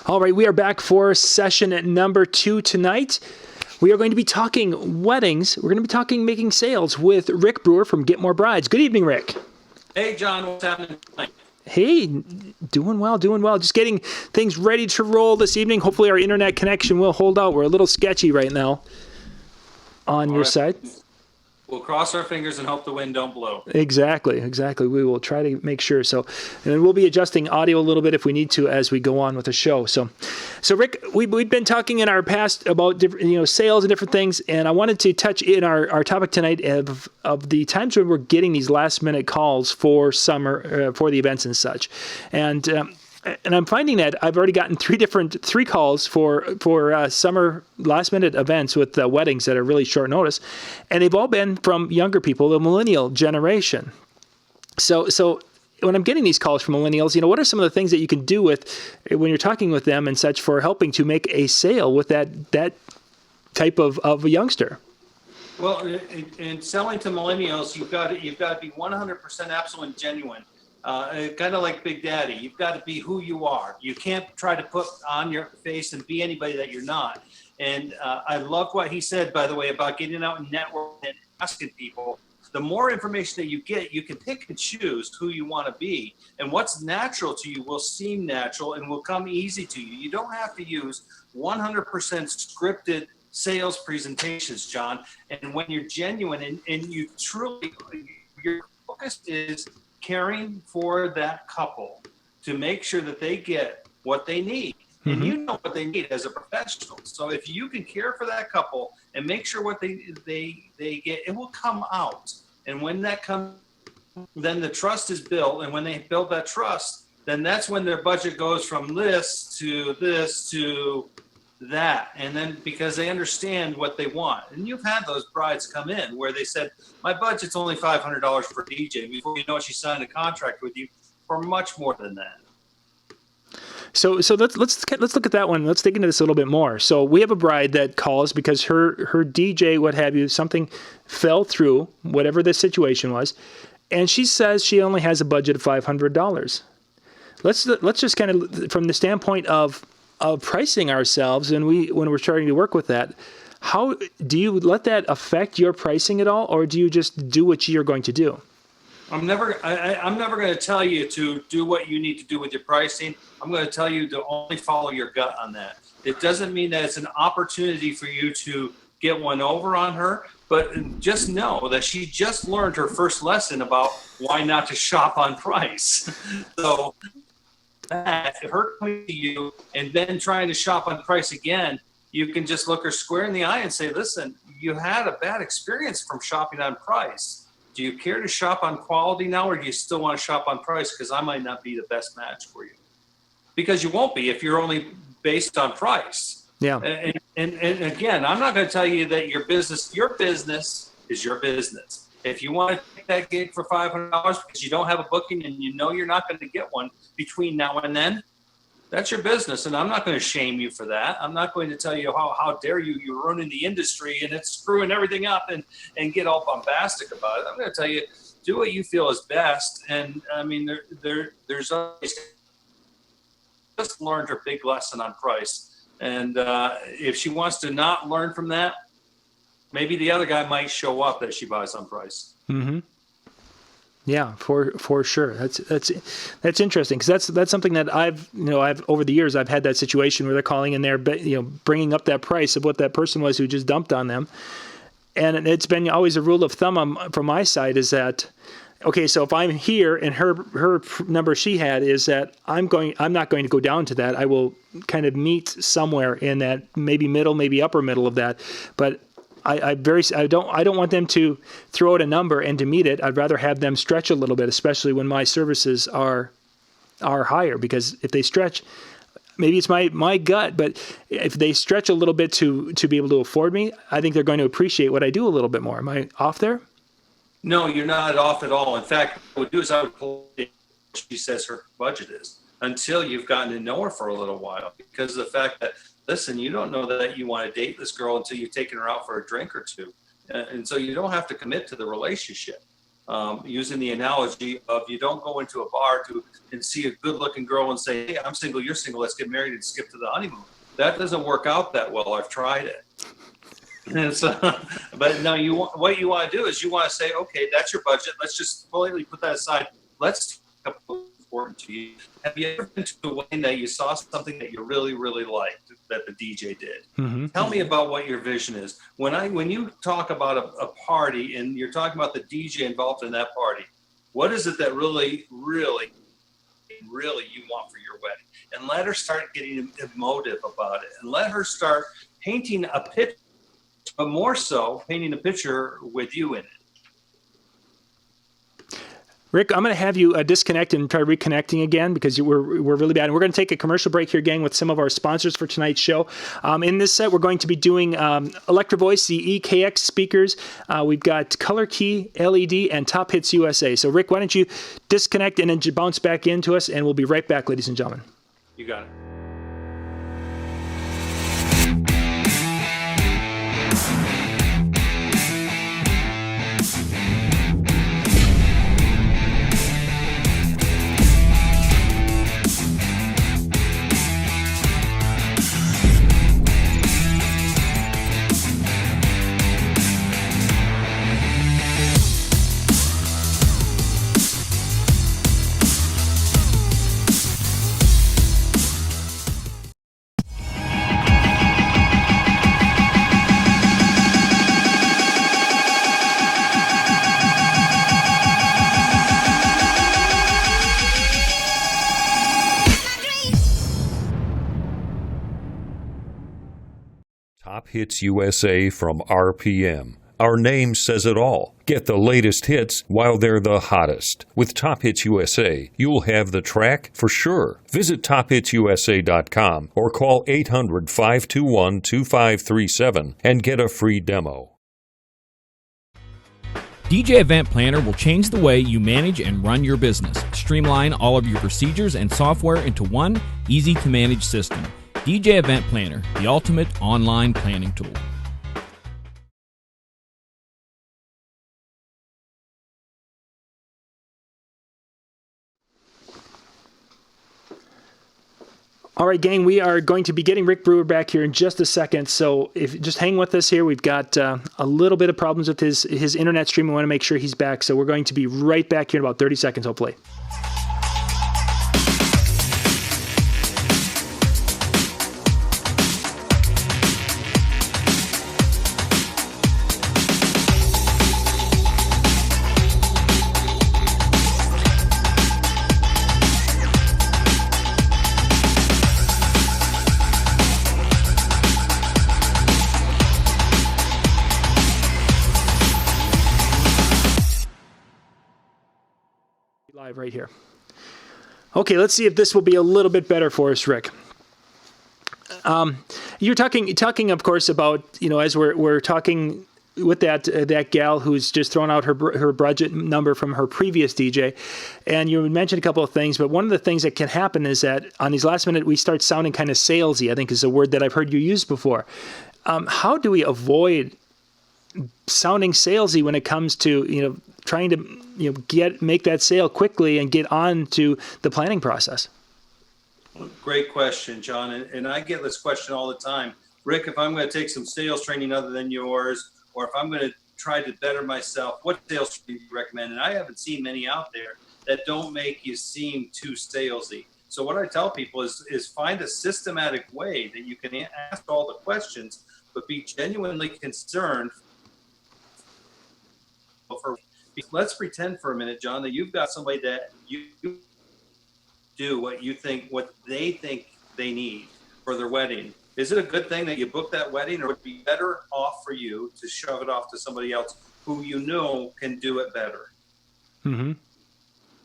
All right, we are back for session number 2 tonight. We are going to be talking weddings. We're going to be talking making sales with Rick Brewer from Get More Brides. Good evening, Rick. Hey, John, what's happening tonight? Hey, doing well. Just getting things ready to roll this evening. Hopefully our internet connection will hold out. We're a little sketchy right now on your side. We'll cross our fingers and hope the wind don't blow. Exactly. We will try to make sure. So, and we'll be adjusting audio a little bit if we need to as we go on with the show. So Rick, we've been talking in our past about different, sales and different things, and I wanted to touch in our topic tonight of the times when we're getting these last minute calls for summer for the events and such, and I'm finding that I've already gotten three calls for summer last minute events with weddings that are really short notice, and they've all been from younger people, the millennial generation. So when I'm getting these calls from millennials, what are some of the things that you can do when you're talking with them and such for helping to make a sale with that type of a youngster? Well, in selling to millennials, you've got to be 100% absolute and genuine. Kind of like Big Daddy, you've got to be who you are. You can't try to put on your face and be anybody that you're not. And I love what he said, by the way, about getting out and networking and asking people. The more information that you get, you can pick and choose who you want to be. And what's natural to you will seem natural and will come easy to you. You don't have to use 100% scripted sales presentations, John. And when you're genuine and you truly, your focus is caring for that couple to make sure that they get what they need. And you know what they need as a professional. So if you can care for that couple and make sure what they get, it will come out. And when that comes, then the trust is built. And when they build that trust, then that's when their budget goes from this to that. And then because they understand what they want. And you've had those brides come in where they said, my budget's only $500 for DJ. Before you know it, she signed a contract with you for much more than that. So let's look at that one. Let's dig into this a little bit more. So we have a bride that calls because her DJ, what have you, something fell through, whatever the situation was, and she says she only has a budget of $500. Let's just kind of, from the standpoint of pricing ourselves, and when we're starting to work with that, how do you let that affect your pricing at all, or do you just do what you're going to do? I'm never going to tell you to do what you need to do with your pricing. I'm going to tell you to only follow your gut on that. It doesn't mean that it's an opportunity for you to get one over on her, but just know that she just learned her first lesson about why not to shop on price. So that her coming to you and then trying to shop on price again, you can just look her square in the eye and say, listen, you had a bad experience from shopping on price. Do you care to shop on quality now, or do you still want to shop on price? Because I might not be the best match for you. Because you won't be if you're only based on price. Yeah. And again, I'm not going to tell you that your business is your business. If you want to take that gig for $500 because you don't have a booking and you know you're not going to get one between now and then, that's your business, and I'm not going to shame you for that. I'm not going to tell you how dare you're ruining the industry and it's screwing everything up and get all bombastic about it. I'm going to tell you, do what you feel is best. And I mean, there's always just learned her big lesson on price. And if she wants to not learn from that, maybe the other guy might show up that she buys on price. Mm-hmm. Yeah, for sure. That's interesting, because that's something that I've over the years I've had that situation where they're calling in there, bringing up that price of what that person was who just dumped on them, and it's been always a rule of thumb from my side is that, okay, so if I'm here and her number she had is that I'm not going to go down to that. I will kind of meet somewhere in that, maybe middle, maybe upper middle of that, but I don't want them to throw out a number and to meet it. I'd rather have them stretch a little bit, especially when my services are higher, because if they stretch, maybe it's my gut, but if they stretch a little bit to be able to afford me, I think they're going to appreciate what I do a little bit more. Am I off there? No, you're not off at all. In fact, what I would do is I would pull what she says her budget is until you've gotten to know her for a little while, because of the fact that, listen, you don't know that you want to date this girl until you've taken her out for a drink or two. And so you don't have to commit to the relationship. using the analogy of you don't go into a bar and see a good-looking girl and say, "Hey, I'm single, you're single, let's get married and skip to the honeymoon." That doesn't work out that well. I've tried it. And so, but no, what you want to do is you want to say, okay, that's your budget. Let's just completely put that aside. Let's talk about what's important to you. Have you ever been to a wedding that you saw something that you really, really liked that the DJ did? Mm-hmm. Tell me about what your vision is. When you talk about a party and you're talking about the DJ involved in that party, what is it that really, really, really you want for your wedding? And let her start getting emotive about it, and let her start painting a picture. But more so, painting a picture with you in it. Rick, I'm going to have you disconnect and try reconnecting again because we're really bad. And we're going to take a commercial break here, gang, with some of our sponsors for tonight's show. In this set, we're going to be doing Electro Voice, the EKX speakers. We've got Color Key, LED, and Top Hits USA. So, Rick, why don't you disconnect and then bounce back into us, and we'll be right back, ladies and gentlemen. You got it. Top Hits USA from RPM. Our name says it all. Get the latest hits while they're the hottest. With Top Hits USA, you'll have the track for sure. Visit tophitsusa.com or call 800-521-2537 and get a free demo. DJ Event Planner will change the way you manage and run your business. Streamline all of your procedures and software into one easy-to-manage system. DJ Event Planner, the ultimate online planning tool. All right, gang, we are going to be getting Rick Brewer back here in just a second. So if just hang with us here. We've got a little bit of problems with his internet stream. We want to make sure he's back. So we're going to be right back here in about 30 seconds, hopefully. Live right here. Okay, let's see if this will be a little bit better for us, Rick. You're talking, of course, about, as we're talking with that gal who's just thrown out her budget number from her previous DJ, and you mentioned a couple of things, but one of the things that can happen is that on these last minute we start sounding kind of salesy. I think is a word that I've heard you use before. How do we avoid sounding salesy when it comes to trying to make that sale quickly and get on to the planning process? Great question, John. And I get this question all the time. Rick, if I'm going to take some sales training other than yours, or if I'm going to try to better myself, what sales training do you recommend? And I haven't seen many out there that don't make you seem too salesy. So what I tell people is find a systematic way that you can ask all the questions, but be genuinely concerned. Let's pretend for a minute, John, that you've got somebody that you do what they think they need for their wedding. Is it a good thing that you book that wedding, or would it be better off for you to shove it off to somebody else who can do it better? Mm-hmm.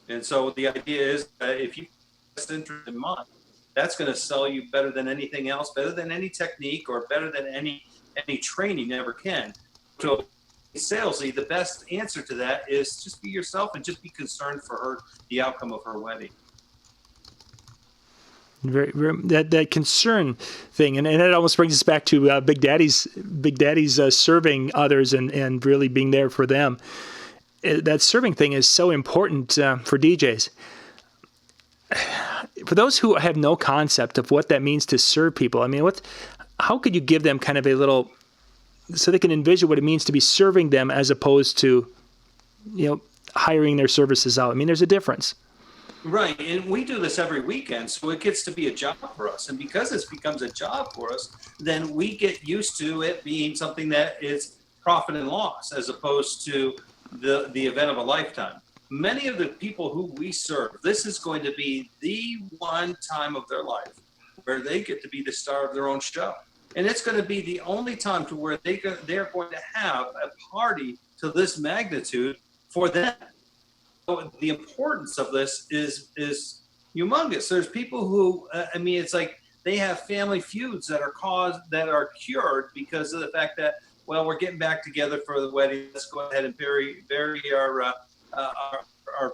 And so the idea is that if you have this interest in mind, that's going to sell you better than anything else, better than any technique, or better than any training ever can. So salesy, the best answer to that is just be yourself and just be concerned for her, the outcome of her wedding. That concern thing, and that almost brings us back to Big Daddy's serving others and really being there for them. that serving thing is so important for DJs. For those who have no concept of what that means to serve people, I mean, how could you give them kind of a little, so they can envision what it means to be serving them as opposed to, hiring their services out? I mean, there's a difference. Right, and we do this every weekend, so it gets to be a job for us. And because this becomes a job for us, then we get used to it being something that is profit and loss, as opposed to the event of a lifetime. Many of the people who we serve, this is going to be the one time of their life where they get to be the star of their own show. And it's going to be the only time to where they're going to have a party to this magnitude for them. So the importance of this is humongous. There's people who, it's like they have family feuds that are cured because of the fact that, well, we're getting back together for the wedding. Let's go ahead and bury our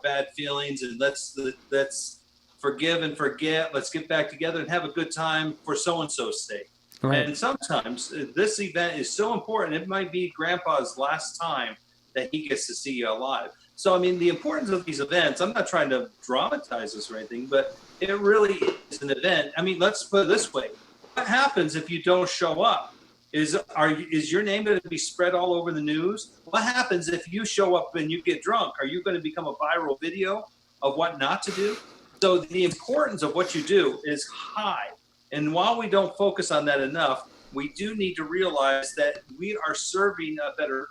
bad feelings, and let's forgive and forget. Let's get back together and have a good time for so-and-so's sake. Right. And sometimes this event is so important, it might be Grandpa's last time that he gets to see you alive. So, the importance of these events, I'm not trying to dramatize this or anything, but it really is an event. Let's put it this way. What happens if you don't show up? Is your name going to be spread all over the news? What happens if you show up and you get drunk? Are you going to become a viral video of what not to do? So the importance of what you do is high. And while we don't focus on that enough, we do need to realize that we are serving a better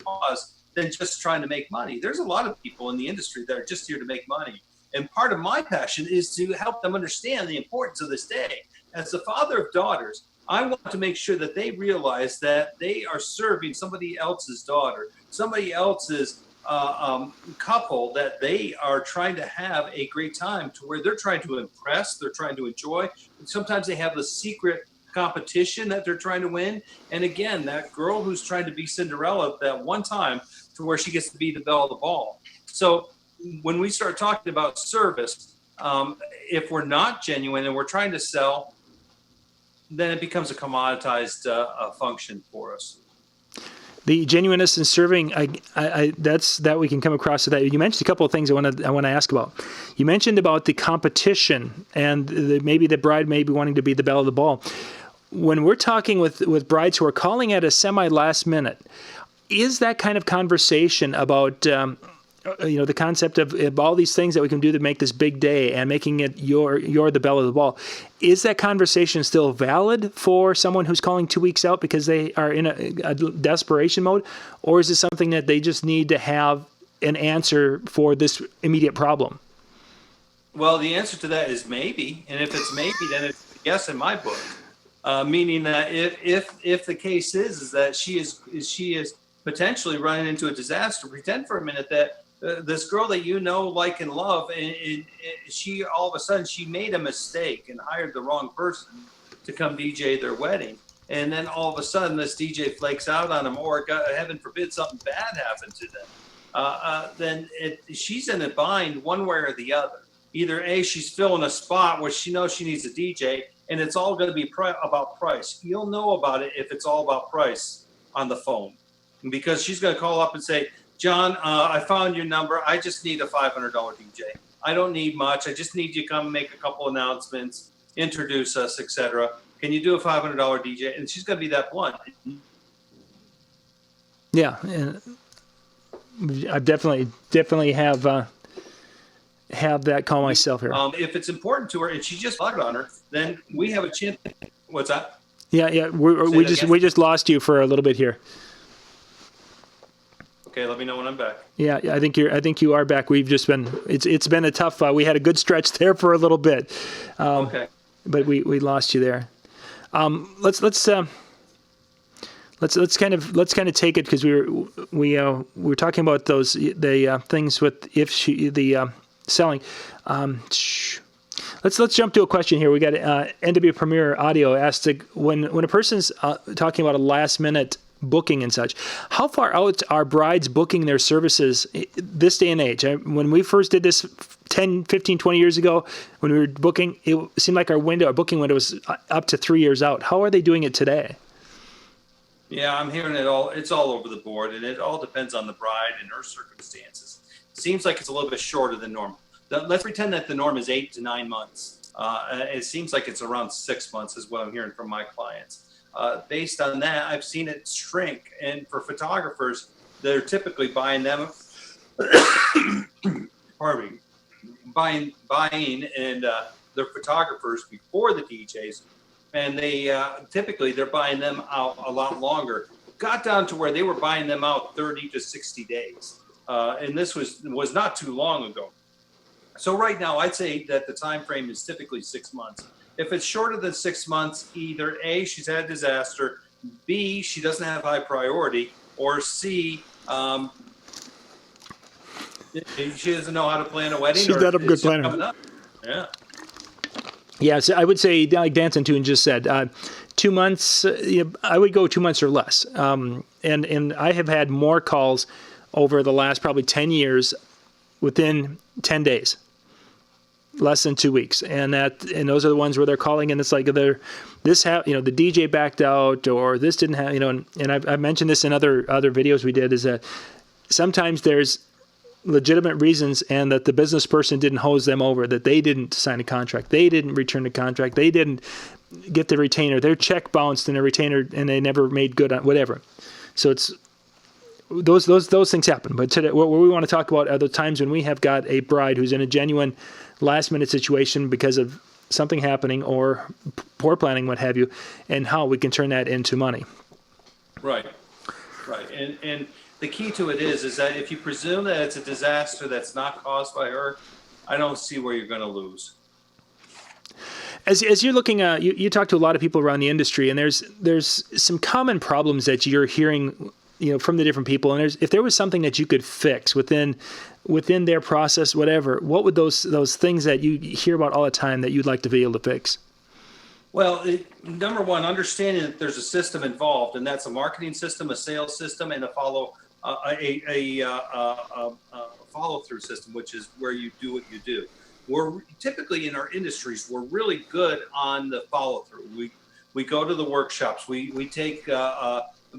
cause than just trying to make money. There's a lot of people in the industry that are just here to make money. And part of my passion is to help them understand the importance of this day. As the father of daughters, I want to make sure that they realize that they are serving somebody else's daughter, somebody else's couple, that they are trying to have a great time, to where they're trying to impress, they're trying to enjoy. And sometimes they have the secret competition that they're trying to win. And again, that girl who's trying to be Cinderella that one time, to where she gets to be the belle of the ball. So when we start talking about service, if we're not genuine and we're trying to sell, then it becomes a commoditized function for us. The genuineness in serving, that's that we can come across to that. You mentioned a couple of things I want to ask about. You mentioned about the competition and maybe the bride may be wanting to be the belle of the ball. When we're talking with brides who are calling at a semi-last minute, is that kind of conversation about the concept of all these things that we can do to make this big day and making it you're the belle of the ball, is that conversation still valid for someone who's calling 2 weeks out because they are in a desperation mode, or is it something that they just need to have an answer for this immediate problem? Well, the answer to that is maybe, and if it's maybe, then it's a yes in my book. Meaning that if the case is that she is potentially running into a disaster, pretend for a minute that this girl that like and love, and she all of a sudden she made a mistake and hired the wrong person to come DJ their wedding, and then all of a sudden this DJ flakes out on them, or God, heaven forbid something bad happened to them. Then she's in a bind one way or the other. Either A, she's filling a spot where she knows she needs a DJ, and it's all going to be about price. You'll know about it if it's all about price on the phone, because she's going to call up and say, John, I found your number. I just need a $500 DJ. I don't need much. I just need you to come make a couple announcements, introduce us, etc. Can you do a $500 DJ? And she's going to be that blunt. Yeah, and I definitely have that call myself here. If it's important to her and she just bugged on her, then we have a chance. What's that? Yeah. We just lost you for a little bit here. Okay, let me know when I'm back. Yeah, I think you are back. We've just been it's been a tough. We had a good stretch there for a little bit. Okay. But we lost you there. Let's kind of take it, because we were talking about the things with selling. Let's jump to a question here. We got NW Premier Audio asked, when a person's talking about a last minute booking and such, how far out are brides booking their services this day and age? When we first did this 10, 15, 20 years ago, when we were booking, it seemed like our booking window was up to 3 years out. How are they doing it today? Yeah, I'm hearing it all. It's all over the board, and it all depends on the bride and her circumstances. Seems like it's a little bit shorter than normal. Let's pretend that the norm is 8 to 9 months. It seems like it's around 6 months, is what I'm hearing from my clients. Based on that, I've seen it shrink, and for photographers, they're typically buying them. Pardon me, buying, and they're photographers before the DJs, and they typically they're buying them out a lot longer. Got down to where they were buying them out 30 to 60 days, and this was not too long ago. So right now, I'd say that the time frame is typically 6 months. If it's shorter than 6 months, either A, she's had a disaster, B, she doesn't have high priority, or C, she doesn't know how to plan a wedding. She's not a good planner. Yeah. Yeah, so I would say, like Danson too, and just said, 2 months. I would go 2 months or less. And I have had more calls over the last probably 10 years within 10 days, less than 2 weeks, and those are the ones where they're calling, and it's like the DJ backed out, or this didn't have, and I've mentioned this in other videos we did, is that sometimes there's legitimate reasons, and that the business person didn't hose them over, that they didn't sign a contract, they didn't return the contract, they didn't get the retainer, their check bounced in a retainer, and they never made good on whatever. So it's those things happen. But today, what we want to talk about are the times when we have got a bride who's in a genuine last minute situation because of something happening or poor planning, what have you, and how we can turn that into money. Right. And the key to it is that if you presume that it's a disaster that's not caused by her, I don't see where you're going to lose. As you're looking at, you talk to a lot of people around the industry, and there's some common problems that you're hearing, from the different people. And if there was something that you could fix within their process, whatever, what would those things that you hear about all the time that you'd like to be able to fix? Well, number one, understanding that there's a system involved, and that's a marketing system, a sales system, and a follow-through system, which is where you do what you do. We're typically in our industries, we're really good on the follow-through. We go to the workshops. We take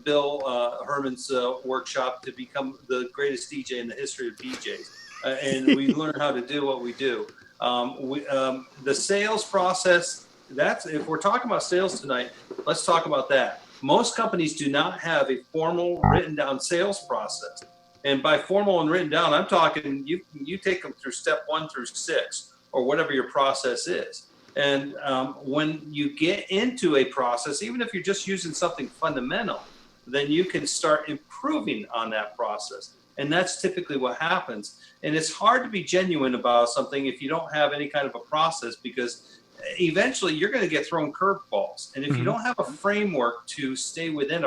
Bill Herman's workshop to become the greatest DJ in the history of DJs, and we learn how to do what we do. The sales process. If we're talking about sales tonight, let's talk about that. Most companies do not have a formal written down sales process. And by formal and written down, I'm talking you take them through step 1 through 6 or whatever your process is. And when you get into a process, even if you're just using something fundamental, then you can start improving on that process. And that's typically what happens. And it's hard to be genuine about something if you don't have any kind of a process, because eventually you're going to get thrown curveballs. And if you don't have a framework to stay within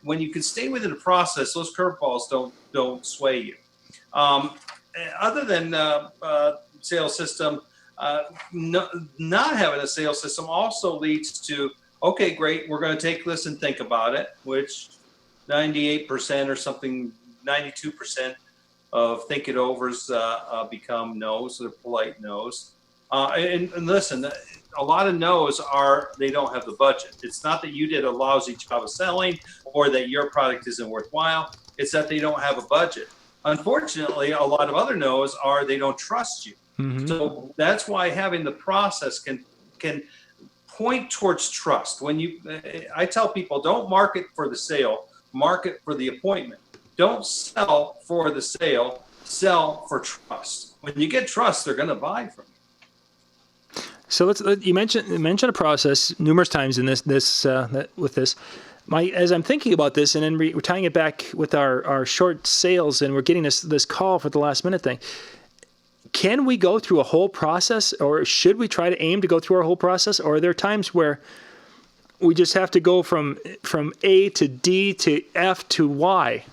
when you can stay within a process, those curveballs don't sway you. Other than sales system, not having a sales system also leads to, okay, great, we're going to take this and think about it, which 98% or something, 92% of think it overs become no's, or polite no's. And listen, a lot of no's they don't have the budget. It's not that you did a lousy job of selling or that your product isn't worthwhile. It's that they don't have a budget. Unfortunately, a lot of other no's are they don't trust you. Mm-hmm. So that's why having the process can point towards trust. I tell people, don't market for the sale, market for the appointment. Don't sell for the sale, sell for trust. When you get trust, they're going to buy from you. So you mentioned a process numerous times in this with this. As I'm thinking about this, and then we're tying it back with our short sales, and we're getting this call for the last minute thing. Can we go through a whole process, or should we try to aim to go through our whole process, or are there times where we just have to go from A to D to F to Y?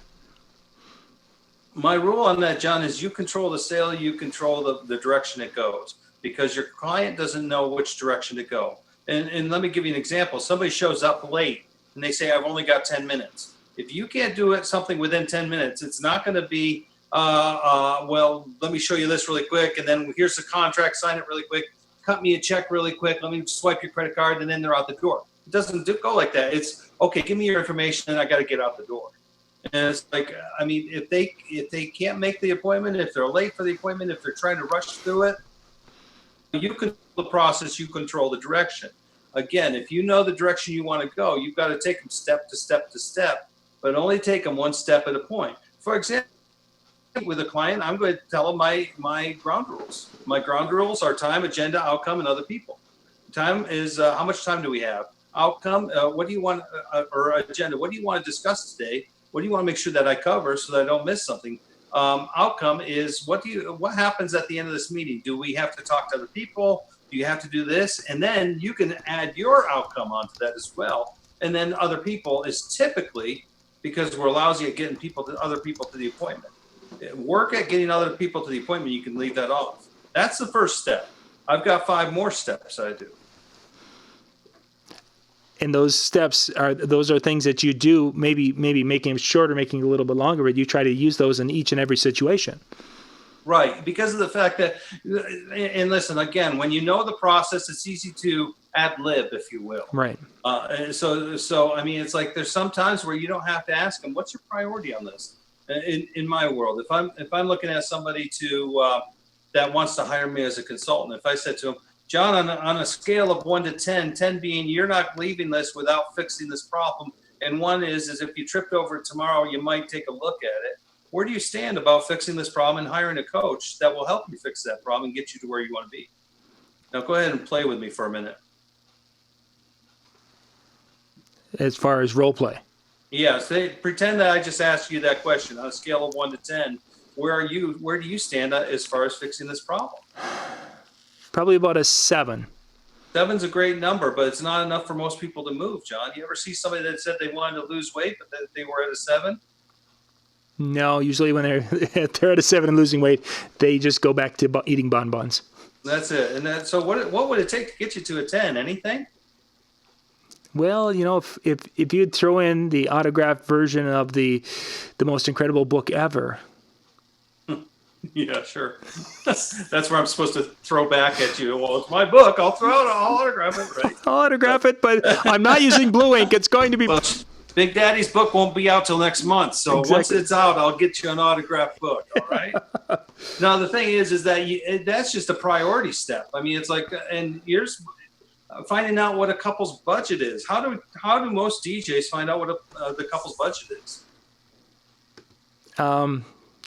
My rule on that, John, is you control the sale, you control the direction it goes, because your client doesn't know which direction to go. And let me give you an example. Somebody shows up late and they say, I've only got 10 minutes. If you can't do something within 10 minutes, it's not going to be, well, let me show you this really quick, and then here's the contract, sign it really quick, cut me a check really quick, let me swipe your credit card, and then they're out the door. go like that. It's okay. Give me your information, and I got to get out the door. And it's like, I mean, if they can't make the appointment, if they're late for the appointment, if they're trying to rush through it, you control the process, you control the direction. Again, if you know the direction you want to go, you've got to take them step to step to step, but only take them one step at a point. For example, with a client, I'm going to tell them my ground rules. My ground rules are time, agenda, outcome, and other people. Time is how much time do we have? Outcome, what do you want, or agenda, what do you want to discuss today? What do you want to make sure that I cover so that I don't miss something? Outcome is what happens at the end of this meeting? Do we have to talk to other people? Do you have to do this? And then you can add your outcome onto that as well. And then other people is typically, because we're lousy at getting other people to the appointment. Work at getting other people to the appointment. You can leave that off. That's the first step. I've got 5 more steps I do. And those steps are things that you do, maybe making them shorter, making it a little bit longer, but you try to use those in each and every situation. Right, because of the fact that, and listen, again, when you know the process, it's easy to ad lib, if you will. Right. So I mean, it's like there's some times where you don't have to ask them, what's your priority on this? In my world, if I'm looking at somebody that wants to hire me as a consultant, if I said to them, John, on a scale of 1 to 10, 10 being you're not leaving this without fixing this problem, and 1 is if you tripped over it tomorrow, you might take a look at it. Where do you stand about fixing this problem and hiring a coach that will help you fix that problem and get you to where you want to be? Now go ahead and play with me for a minute. As far as role play. Yes, pretend that I just asked you that question on a scale of 1 to 10. Where do you stand as far as fixing this problem? Probably about a 7. 7's a great number, but it's not enough for most people to move, John. You ever see somebody that said they wanted to lose weight, but that they were at a 7? No, usually when they're at a 7 and losing weight, they just go back to eating bonbons. That's it. And so what would it take to get you to a 10? Anything? Well, if you'd throw in the autographed version of the most incredible book ever. Yeah, sure. That's where I'm supposed to throw back at you. Well, it's my book. I'll autograph it, right? I'll autograph it, but I'm not using blue ink. It's going to be... Well, Big Daddy's book won't be out till next month. So Exactly. Once it's out, I'll get you an autographed book. All right. Now, the thing is that that's just a priority step. I mean, it's like, and here's finding out what a couple's budget is. How do most DJs find out what the couple's budget is?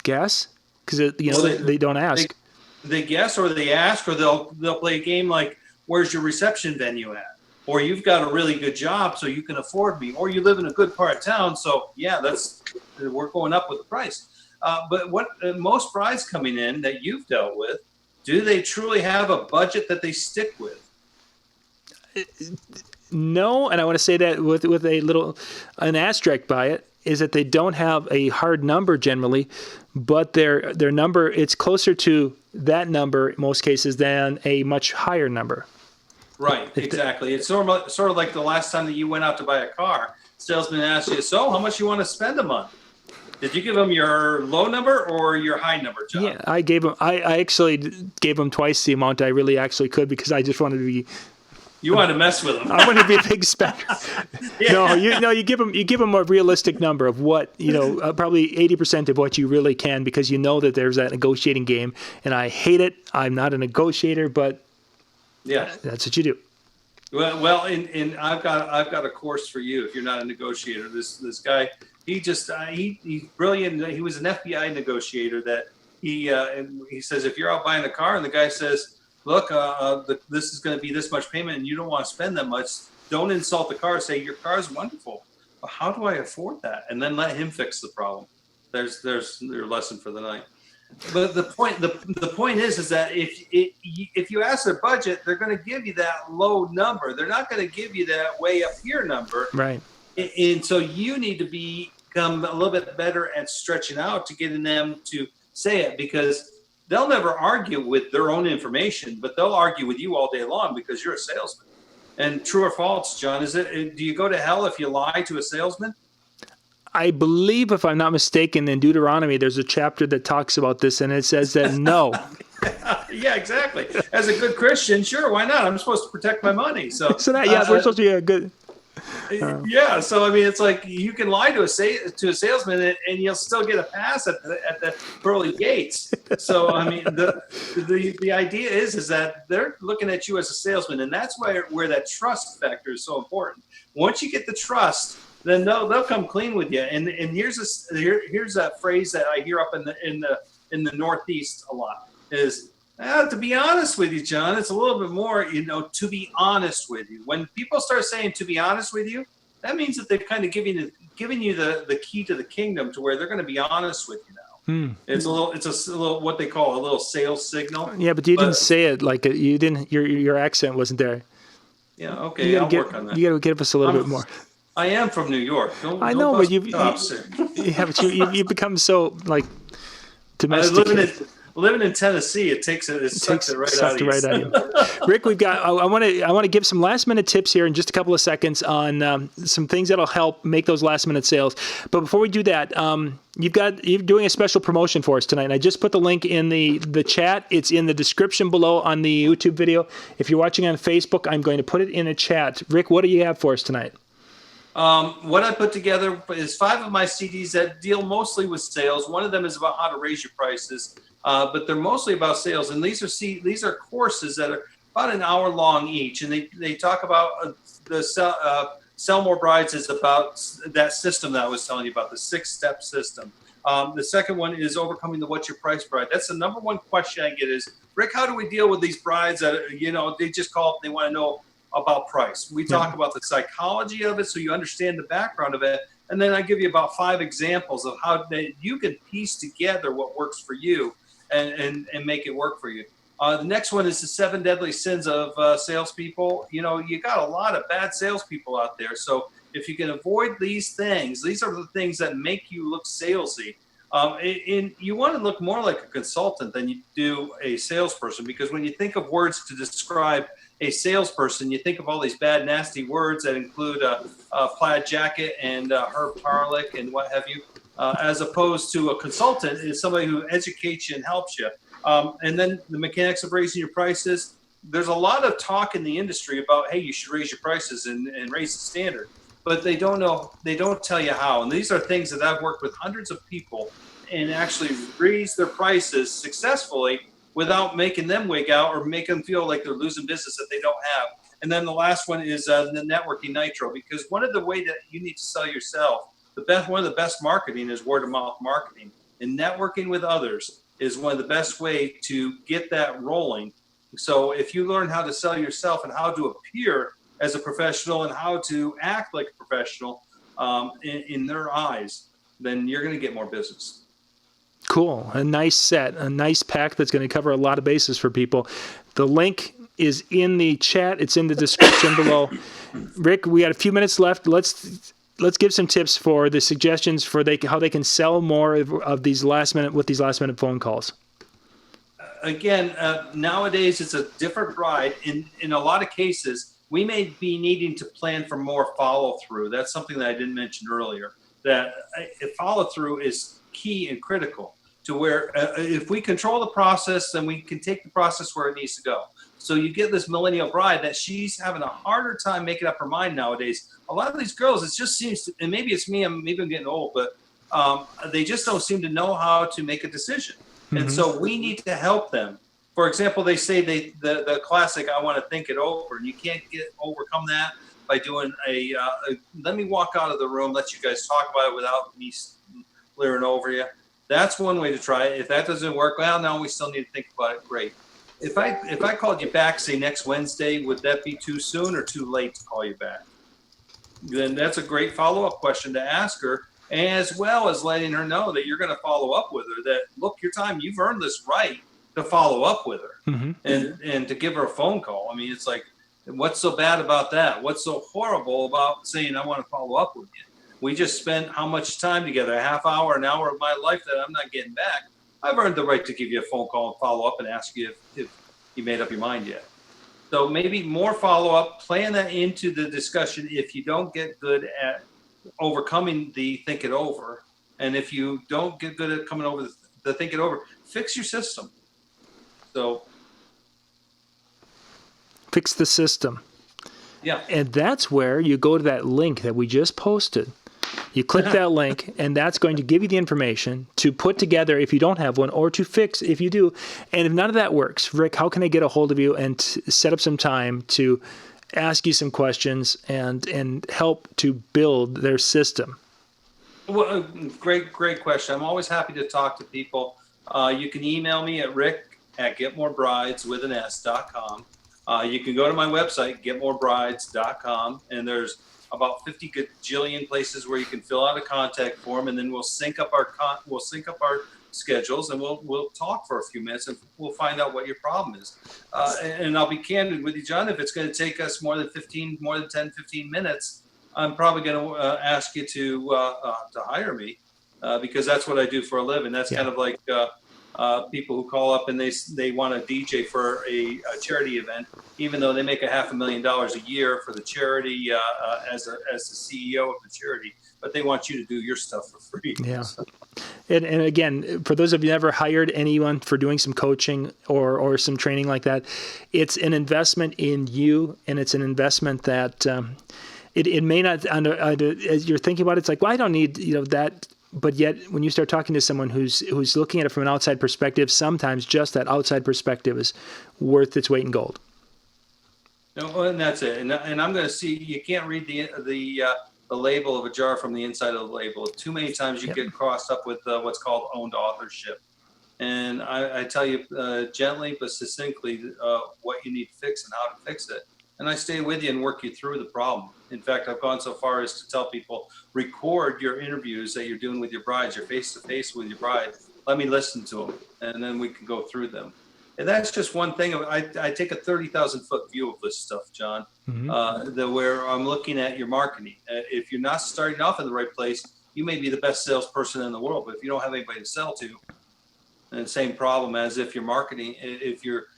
Guess? Because they don't ask. They guess, or they ask, or they'll play a game like, "Where's your reception venue at?" Or you've got a really good job, so you can afford me. Or you live in a good part of town, so yeah, we're going up with the price. But what most brides coming in that you've dealt with, do they truly have a budget that they stick with? No, and I want to say that with an asterisk by it, is that they don't have a hard number generally, but their number, it's closer to that number in most cases than a much higher number. Right, exactly. It's sort of like the last time that you went out to buy a car. Salesman asked you, so how much you want to spend a month? Did you give them your low number or your high number, John? Yeah, I actually gave them twice the amount I really actually could, because I just wanted to be... You wanted to mess with them. I wanted to be a big spender. Yeah. You give them a realistic number of what, probably 80% of what you really can, because you know that there's that negotiating game, and I hate it. I'm not a negotiator, but yeah, that's what you do. Well, and I've got a course for you if you're not a negotiator. This guy, he's brilliant. He was an FBI negotiator that he says, if you're out buying a car and the guy says, look, this is going to be this much payment and you don't want to spend that much, don't insult the car. Say, your car is wonderful. But how do I afford that? And then let him fix the problem. There's your lesson for the night. But the point is that if you ask their budget, they're going to give you that low number. They're not going to give you that way up here number. Right. And so you need to become a little bit better at stretching out to getting them to say it, because they'll never argue with their own information, but they'll argue with you all day long because you're a salesman. And true or false, John, do you go to hell if you lie to a salesman? I believe, if I'm not mistaken, in Deuteronomy, there's a chapter that talks about this, and it says that no. Yeah, exactly. As a good Christian, sure, why not? I'm supposed to protect my money. So we're supposed to be a good. Yeah, so I mean, it's like you can lie to a salesman and you'll still get a pass at the pearly gates. So I mean, the idea is that they're looking at you as a salesman, and that's where that trust factor is so important. Once you get the trust, then they'll come clean with you. And here's that phrase that I hear up in the Northeast a lot is. To be honest with you, John, it's a little bit more, to be honest with you. When people start saying to be honest with you, that means that they're kind of giving you the key to the kingdom to where they're going to be honest with you now. It's a little what they call a little sales signal. Yeah, but you didn't say it like you didn't. Your accent wasn't there. Yeah, okay, I'll work on that. You got to give us a little bit more. I am from New York. I know, but you've become so like domesticated. Living in Tennessee, it sucks it right out of you. Rick, we've got. I want to give some last minute tips here in just a couple of seconds on some things that'll help make those last minute sales. But before we do that, you're doing a special promotion for us tonight, and I just put the link in the chat. It's in the description below on the YouTube video. If you're watching on Facebook, I'm going to put it in a chat. Rick, what do you have for us tonight? What I put together is 5 of my CDs that deal mostly with sales. One of them is about how to raise your prices. But they're mostly about sales, and these are courses that are about an hour long each, and they talk about the Sell More Brides is about that system that I was telling you about, the 6-step system. The second one is overcoming the what's your price bride. That's the number one question I get is, Rick, how do we deal with these brides that they just call up, they want to know about price? We talk about the psychology of it so you understand the background of it, and then I give you about 5 examples of how you can piece together what works for you. And make it work for you. The next one is the 7 deadly sins of salespeople. You got a lot of bad salespeople out there. So if you can avoid these things, these are the things that make you look salesy. And you want to look more like a consultant than you do a salesperson, because when you think of words to describe a salesperson, you think of all these bad, nasty words that include a plaid jacket and herb garlic and what have you. As opposed to a consultant is somebody who educates you and helps you. And then the mechanics of raising your prices. There's a lot of talk in the industry about, hey, you should raise your prices and raise the standard, but they don't tell you how. And these are things that I've worked with hundreds of people and actually raise their prices successfully without making them wig out or make them feel like they're losing business that they don't have. And then the last one is the networking nitro, because one of the way that you need to sell yourself, one of the best marketing is word of mouth marketing, and networking with others is one of the best way to get that rolling. So if you learn how to sell yourself and how to appear as a professional and how to act like a professional in their eyes, then you're going to get more business. Cool. A nice pack that's going to cover a lot of bases for people. The link is in the chat. It's in the description below. Rick, we got a few minutes left. Let's give some tips for the suggestions for how they can sell more of these last minute phone calls. Again, nowadays it's a different bride. In a lot of cases, we may be needing to plan for more follow through. That's something that I didn't mention earlier. That follow through is key and critical to where if we control the process, then we can take the process where it needs to go. So you get this millennial bride that she's having a harder time making up her mind nowadays. A lot of these girls, it just seems to, and maybe it's me, maybe I'm getting old, but they just don't seem to know how to make a decision. Mm-hmm. And so we need to help them. For example, they say the classic, I want to think it over, and you can't overcome that by doing let me walk out of the room, let you guys talk about it without me leering over you. That's one way to try it. If that doesn't work, well, no, we still need to think about it. Great. If I called you back, say next Wednesday, would that be too soon or too late to call you back? Then that's a great follow-up question to ask her, as well as letting her know that you're going to follow up with her, that, look, your time, you've earned this right to follow up with her. Mm-hmm. and to give her a phone call. I mean, it's like, what's so bad about that? What's so horrible about saying, I want to follow up with you? We just spent how much time together, a half hour, an hour of my life that I'm not getting back. I've earned the right to give you a phone call and follow up and ask you if you made up your mind yet. So maybe more follow-up, plan that into the discussion if you don't get good at overcoming the think it over. And if you don't get good at coming over the think it over, fix your system. So fix the system. Yeah. And that's where you go to that link that we just posted. You click that link, and that's going to give you the information to put together if you don't have one, or to fix if you do. And if none of that works, Rick, how can I get a hold of you and set up some time to ask you some questions and help to build their system? Well, great question. I'm always happy to talk to people. You can email me at rick@getmorebrides.com. You can go to my website, getmorebrides.com, and there's about 50 gajillion places where you can fill out a contact form, and then we'll sync up our schedules, and we'll talk for a few minutes, and we'll find out what your problem is. And I'll be candid with you, John. If it's going to take us more than 10, 15 minutes, I'm probably going to ask you to hire me because that's what I do for a living. That's kind of like people who call up and they want a DJ for a charity event, even though they make $500,000 a year for the charity as the CEO of the charity, but they want you to do your stuff for free. Yeah. So. And again, for those of you who never hired anyone for doing some coaching or some training like that, it's an investment in you, and it's an investment that it may not, as you're thinking about it, it's like, well, I don't need that. But yet, when you start talking to someone who's looking at it from an outside perspective, sometimes just that outside perspective is worth its weight in gold. No, and that's it. And I'm going to see. You can't read the label of a jar from the inside of the label. Too many times you get crossed up with what's called owned authorship. And I tell you gently but succinctly what you need to fix and how to fix it. And I stay with you and work you through the problem. In fact, I've gone so far as to tell people, record your interviews that you're doing with your brides, you're face-to-face with your bride. Let me listen to them, and then we can go through them. And that's just one thing. I take a 30,000-foot view of this stuff, John, where I'm looking at your marketing. If you're not starting off in the right place, you may be the best salesperson in the world, but if you don't have anybody to sell to, and same problem as if you're marketing, if your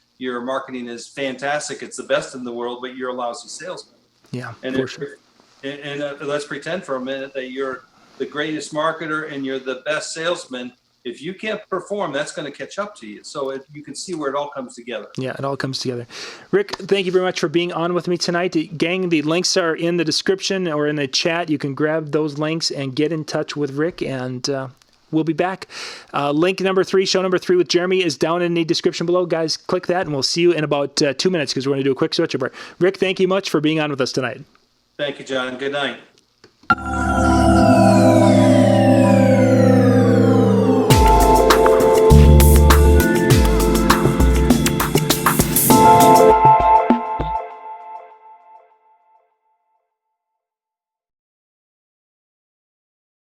marketing is fantastic, it's the best in the world, but you're a lousy salesman. Yeah, for sure. And let's pretend for a minute that you're the greatest marketer and you're the best salesman. If you can't perform, that's going to catch up to you. So you can see where it all comes together. Yeah, it all comes together. Rick, thank you very much for being on with me tonight. Gang, the links are in the description or in the chat. You can grab those links and get in touch with Rick, and we'll be back. Link number 3, show number 3 with Jeremy is down in the description below. Guys, click that, and we'll see you in about 2 minutes because we're going to do a quick switchover. Rick, thank you much for being on with us tonight. Thank you, John. Good night.